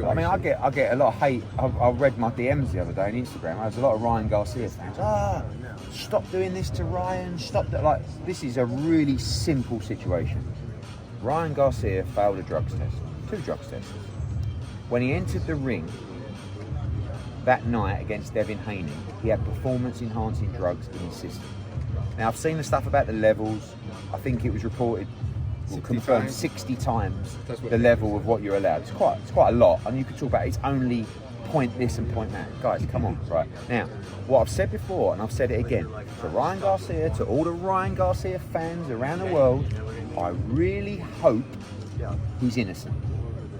I mean, I get a lot of hate. I read my DMs the other day on Instagram. There's a lot of Ryan Garcia fans. Stop doing this to Ryan. Stop that. Like, this is a really simple situation. Ryan Garcia failed a drugs test, 2 drugs tests. When he entered the ring that night against Devin Haney, he had performance-enhancing drugs in his system. Now, I've seen the stuff about the levels. I think it was reported, confirmed 60 times the level of what you're allowed. It's quite a lot, and you could talk about it's only point this and point that. Guys, come on, right? Now, what I've said before, and I've said it again, to Ryan Garcia, to all the Ryan Garcia fans around the world, I really hope he's innocent.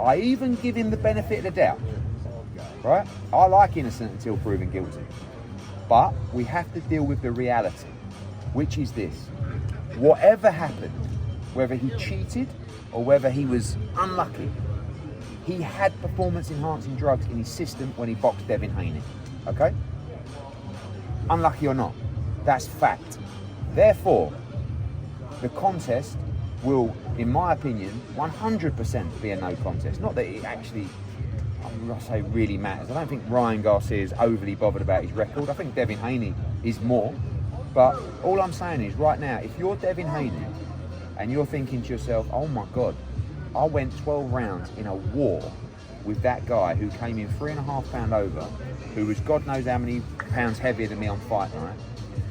I even give him the benefit of the doubt, right? I like innocent until proven guilty. But we have to deal with the reality, which is this. Whatever happened, whether he cheated or whether he was unlucky, he had performance-enhancing drugs in his system when he boxed Devin Haney, okay? Unlucky or not, that's fact. Therefore, the contest will, in my opinion, 100% be a no contest. Not that it actually, I say really matters. I don't think Ryan Garcia is overly bothered about his record. I think Devin Haney is more. But all I'm saying is, right now, if you're Devin Haney and you're thinking to yourself, oh my God, I went 12 rounds in a war with that guy who came in 3.5 pounds over, who was God knows how many pounds heavier than me on fight night,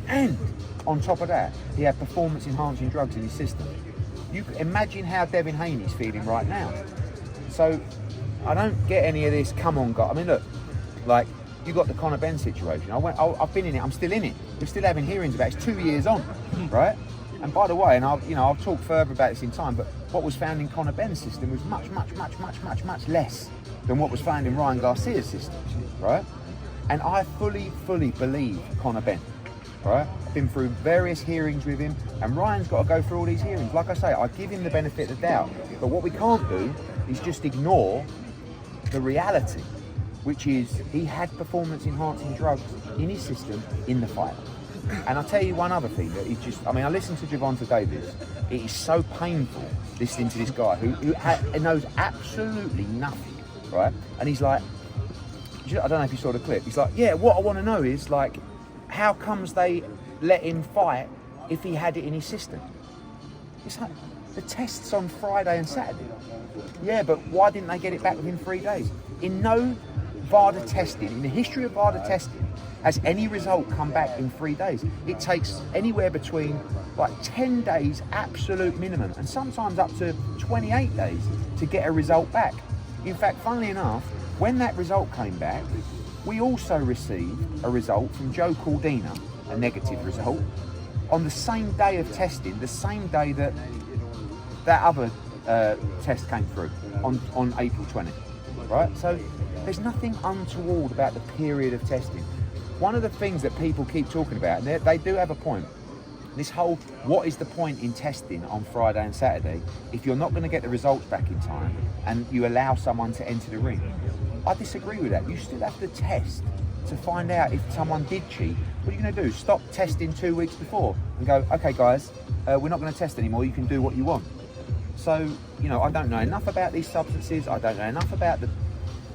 and on top of that, he had performance-enhancing drugs in his system. You can imagine how Devin Haney's feeling right now. So I don't get any of this, come on, guy. I mean, look, like, you got the Conor Benn situation. I've been in it, I'm still in it. We're still having hearings about it. It's 2 years on, right? And by the way, and I'll talk further about this in time, but what was found in Conor Benn's system was much less than what was found in Ryan Garcia's system, right? And I fully believe Conor Benn, right? I've been through various hearings with him, and Ryan's got to go through all these hearings. Like I say, I give him the benefit of the doubt, but what we can't do is just ignore the reality, which is he had performance-enhancing drugs in his system in the fight. And I'll tell you one other thing that is just, I mean, I listened to Gervonta Davis. It is so painful listening to this guy who knows absolutely nothing, right? And he's like, I don't know if you saw the clip. He's like, yeah, what I want to know is, like, how comes they let him fight if he had it in his system? It's like, the test's on Friday and Saturday. Yeah, but why didn't they get it back within 3 days? In no VADA testing, in the history of VADA testing, has any result come back in 3 days. It takes anywhere between like 10 days absolute minimum, and sometimes up to 28 days to get a result back. In fact, funnily enough, when that result came back, we also received a result from Joe Cordina, a negative result, on the same day of testing, the same day that that other test came through, on April 20, right? So there's nothing untoward about the period of testing. One of the things that people keep talking about, and they do have a point, this whole, what is the point in testing on Friday and Saturday if you're not going to get the results back in time and you allow someone to enter the ring? I disagree with that. You still have to test to find out if someone did cheat. What are you going to do? Stop testing 2 weeks before and go, okay guys, we're not going to test anymore, you can do what you want. So, I don't know enough about these substances, I don't know enough about the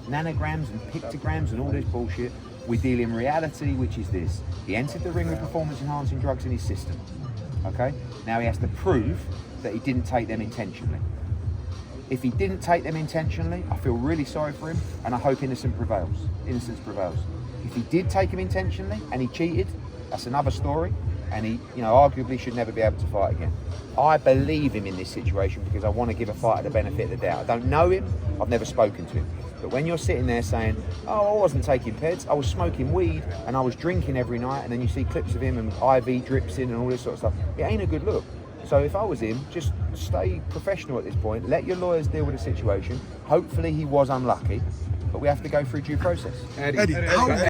nanograms and pictograms and all this bullshit. We deal in reality, which is this. He entered the ring with performance-enhancing drugs in his system, okay? Now he has to prove that he didn't take them intentionally. If he didn't take them intentionally, I feel really sorry for him, and I hope innocence prevails. If he did take them intentionally and he cheated, that's another story, and he, arguably should never be able to fight again. I believe him in this situation because I want to give a fighter the benefit of the doubt. I don't know him, I've never spoken to him. But when you're sitting there saying, oh, I wasn't taking peds, I was smoking weed and I was drinking every night, and then you see clips of him and IV drips in and all this sort of stuff, it ain't a good look. So if I was him, just stay professional at this point, let your lawyers deal with the situation. Hopefully he was unlucky, but we have to go through due process. Eddie.